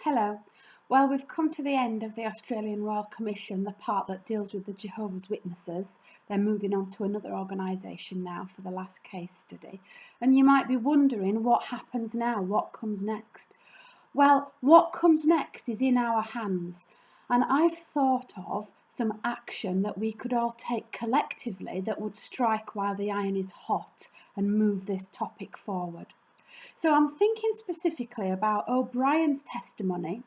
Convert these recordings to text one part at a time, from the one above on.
Hello. Well, we've come to the end of the Australian Royal Commission, the part that deals with the Jehovah's Witnesses. They're moving on to another organisation now for the last case study. And you might be wondering what happens now, what comes next. Well, what comes next is in our hands. And I've thought of some action that we could all take collectively that would strike while the iron is hot and move this topic forward. So I'm thinking specifically about O'Brien's testimony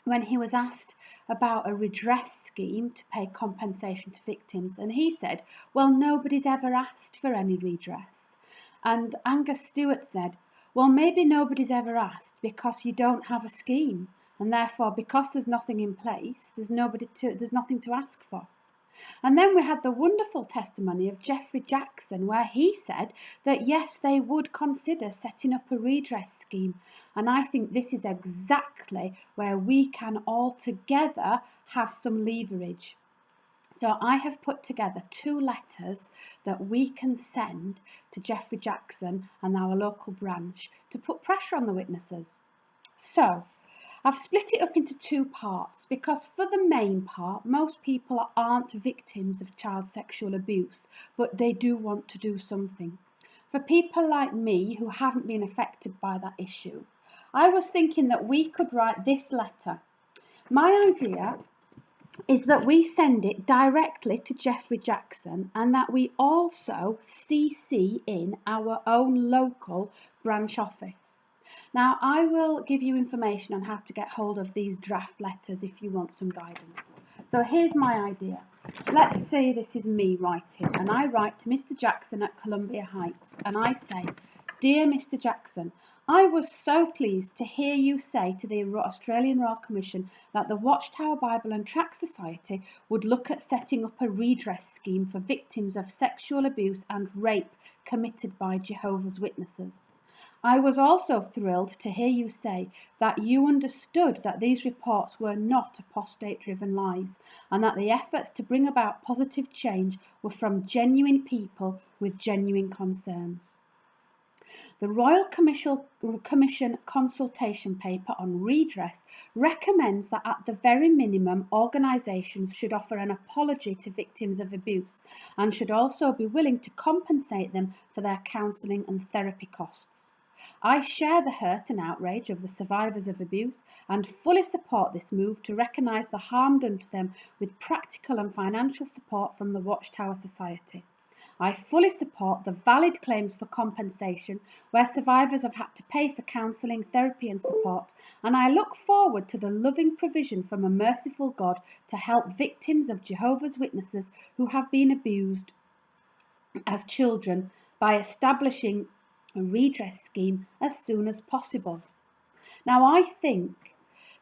when he was asked about a redress scheme to pay compensation to victims, and he said, well, nobody's ever asked for any redress. And Angus Stewart said, well, maybe nobody's ever asked because you don't have a scheme, and therefore because there's nothing in place, there's nothing to ask for. And then we had the wonderful testimony of Geoffrey Jackson, where he said that yes, they would consider setting up a redress scheme. And I think this is exactly where we can all together have some leverage. So I have put together 2 letters that we can send to Geoffrey Jackson and our local branch to put pressure on the witnesses. So I've split it up into 2 parts because for the main part, most people aren't victims of child sexual abuse, but they do want to do something. For people like me who haven't been affected by that issue, I was thinking that we could write this letter. My idea is that we send it directly to Geoffrey Jackson and that we also CC in our own local branch office. Now, I will give you information on how to get hold of these draft letters if you want some guidance. So here's my idea. Let's say this is me writing, and I write to Mr. Jackson at Columbia Heights, and I say, Dear Mr. Jackson, I was so pleased to hear you say to the Australian Royal Commission that the Watchtower Bible and Tract Society would look at setting up a redress scheme for victims of sexual abuse and rape committed by Jehovah's Witnesses. I was also thrilled to hear you say that you understood that these reports were not apostate-driven lies and that the efforts to bring about positive change were from genuine people with genuine concerns. The Royal Commission consultation paper on redress recommends that at the very minimum organisations should offer an apology to victims of abuse and should also be willing to compensate them for their counselling and therapy costs. I share the hurt and outrage of the survivors of abuse and fully support this move to recognise the harm done to them with practical and financial support from the Watchtower Society. I fully support the valid claims for compensation where survivors have had to pay for counselling, therapy and support, and I look forward to the loving provision from a merciful God to help victims of Jehovah's Witnesses who have been abused as children by establishing a redress scheme as soon as possible. Now, I think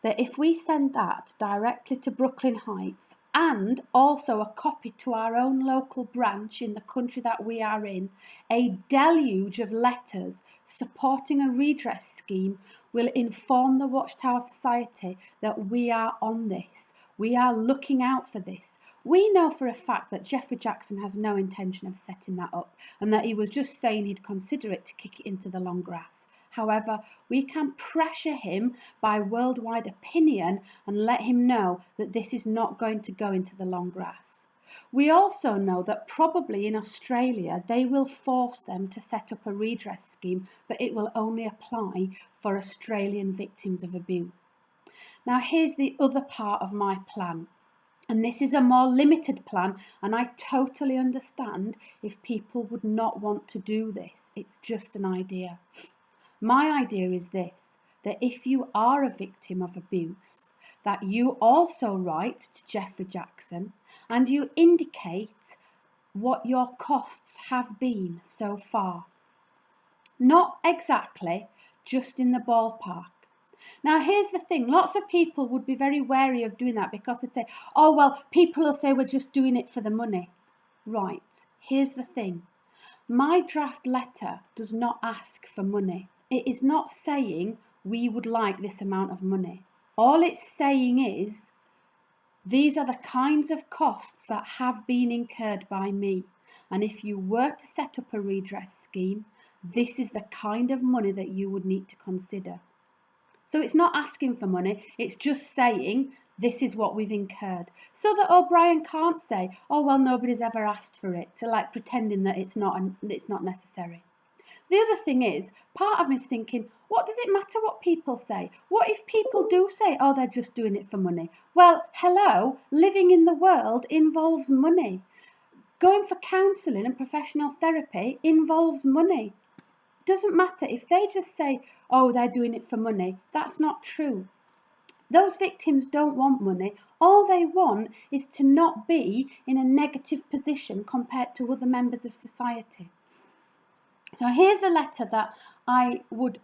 that if we send that directly to Brooklyn Heights and also a copy to our own local branch in the country that we are in, a deluge of letters supporting a redress scheme will inform the Watchtower Society that we are on this. We are looking out for this. We know for a fact that Geoffrey Jackson has no intention of setting that up and that he was just saying he'd consider it to kick it into the long grass. However, we can pressure him by worldwide opinion and let him know that this is not going to go into the long grass. We also know that probably in Australia they will force them to set up a redress scheme, but it will only apply for Australian victims of abuse. Now here's the other part of my plan. And this is a more limited plan, and I totally understand if people would not want to do this. It's just an idea. My idea is this, that if you are a victim of abuse, that you also write to Geoffrey Jackson and you indicate what your costs have been so far. Not exactly, just in the ballpark. Now, here's the thing. Lots of people would be very wary of doing that because they'd say, oh, well, people will say we're just doing it for the money. Right. Here's the thing. My draft letter does not ask for money. It is not saying we would like this amount of money. All it's saying is these are the kinds of costs that have been incurred by me. And if you were to set up a redress scheme, this is the kind of money that you would need to consider. So it's not asking for money, it's just saying this is what we've incurred. So that O'Brien can't say, oh well, nobody's ever asked for it, to like pretending that it's not necessary. The other thing is, part of me is thinking, what does it matter what people say? What if people do say, oh, they're just doing it for money? Well, hello, living in the world involves money. Going for counselling and professional therapy involves money. Doesn't matter if they just say, oh, they're doing it for money. That's not true. Those victims don't want money. All they want is to not be in a negative position compared to other members of society. So here's the letter that I would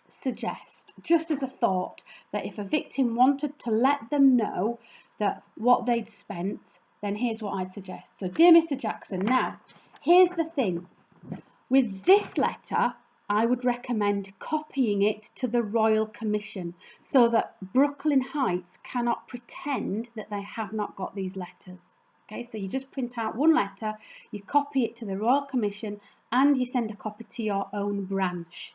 suggest, just as a thought, that if a victim wanted to let them know that what they'd spent, then here's what I'd suggest. So, dear Mr. Jackson, now, here's the thing. With this letter, I would recommend copying it to the Royal Commission so that Brooklyn Heights cannot pretend that they have not got these letters. Okay, so you just print out one letter, you copy it to the Royal Commission, and you send a copy to your own branch.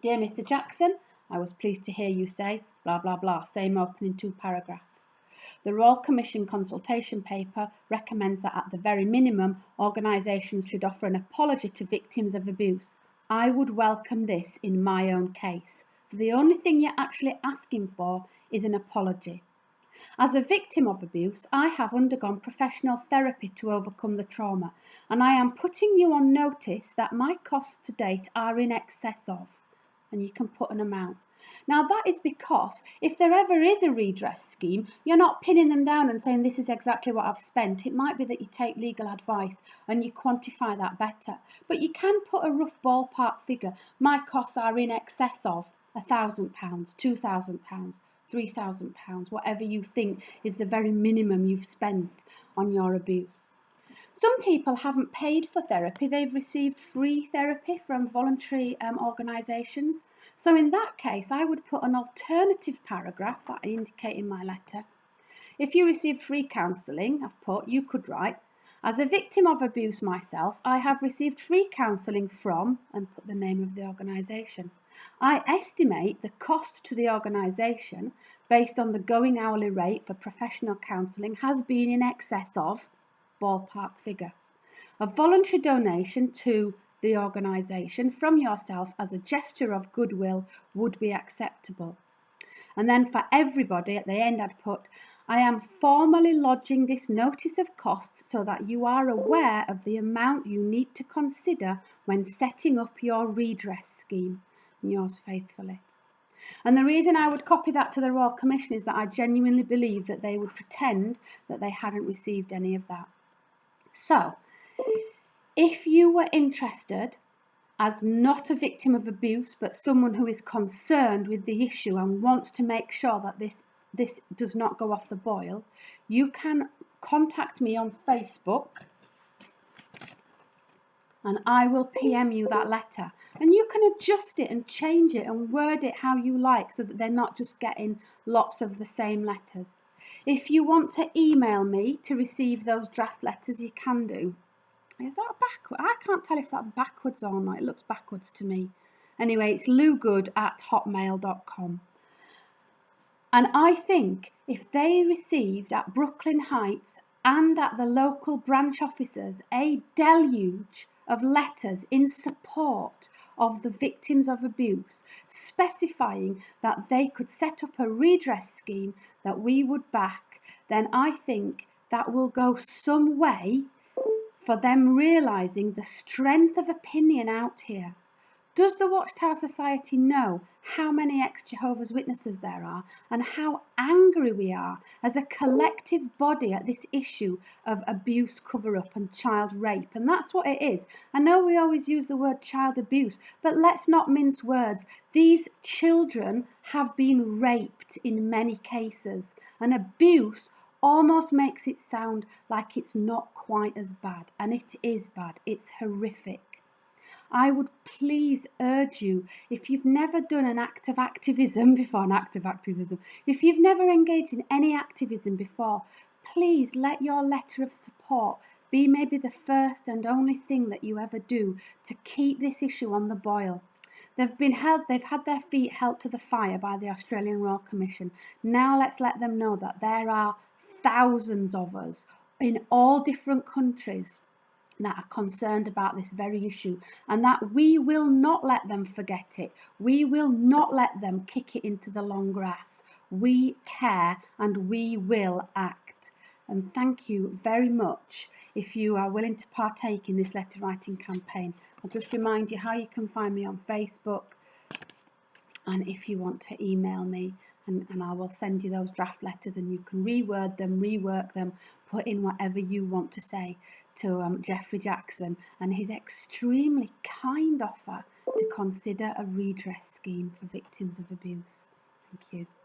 Dear Mr. Jackson, I was pleased to hear you say, blah, blah, blah, same opening 2 paragraphs. The Royal Commission consultation paper recommends that at the very minimum, organisations should offer an apology to victims of abuse. I would welcome this in my own case. So the only thing you're actually asking for is an apology. As a victim of abuse, I have undergone professional therapy to overcome the trauma, and I am putting you on notice that my costs to date are in excess of, and you can put an amount. Now that is because if there ever is a redress scheme, you're not pinning them down and saying this is exactly what I've spent. It might be that you take legal advice and you quantify that better, but you can put a rough ballpark figure. My costs are in excess of £1,000, £2,000, £3,000, whatever you think is the very minimum you've spent on your abuse. Some people haven't paid for therapy, they've received free therapy from voluntary organisations. So in that case, I would put an alternative paragraph that I indicate in my letter. If you received free counselling, I've put, you could write, as a victim of abuse myself, I have received free counselling from, and put the name of the organisation. I estimate the cost to the organisation, based on the going hourly rate for professional counselling, has been in excess of, ballpark figure. A voluntary donation to the organisation from yourself as a gesture of goodwill would be acceptable. And then for everybody at the end I'd put, I am formally lodging this notice of costs so that you are aware of the amount you need to consider when setting up your redress scheme. Yours faithfully. And the reason I would copy that to the Royal Commission is that I genuinely believe that they would pretend that they hadn't received any of that. So, if you were interested, as not a victim of abuse, but someone who is concerned with the issue and wants to make sure that this does not go off the boil, you can contact me on Facebook and I will PM you that letter. And you can adjust it and change it and word it how you like so that they're not just getting lots of the same letters. If you want to email me to receive those draft letters, you can do. Is that backward? I can't tell if that's backwards or not. It looks backwards to me. Anyway, it's lougood@hotmail.com. And I think if they received at Brooklyn Heights and at the local branch offices a deluge of letters in support of the victims of abuse, specifying that they could set up a redress scheme that we would back, then I think that will go some way for them realising the strength of opinion out here. Does the Watchtower Society know how many ex-Jehovah's Witnesses there are and how angry we are as a collective body at this issue of abuse cover-up and child rape? And that's what it is. I know we always use the word child abuse, but let's not mince words. These children have been raped in many cases, and abuse almost makes it sound like it's not quite as bad, and it is bad. It's horrific. I would please urge you, if you've never done an act of activism before, if you've never engaged in any activism before, please let your letter of support be maybe the first and only thing that you ever do to keep this issue on the boil. They've had their feet held to the fire by the Australian Royal Commission. Now let's let them know that there are thousands of us in all different countries that are concerned about this very issue, and that we will not let them forget it. We will not let them kick it into the long grass. We care and we will act. And thank you very much if you are willing to partake in this letter writing campaign. I'll just remind you how you can find me on Facebook, and if you want to email me, and I will send you those draft letters, and you can reword them, rework them, put in whatever you want to say to Geoffrey Jackson and his extremely kind offer to consider a redress scheme for victims of abuse. Thank you.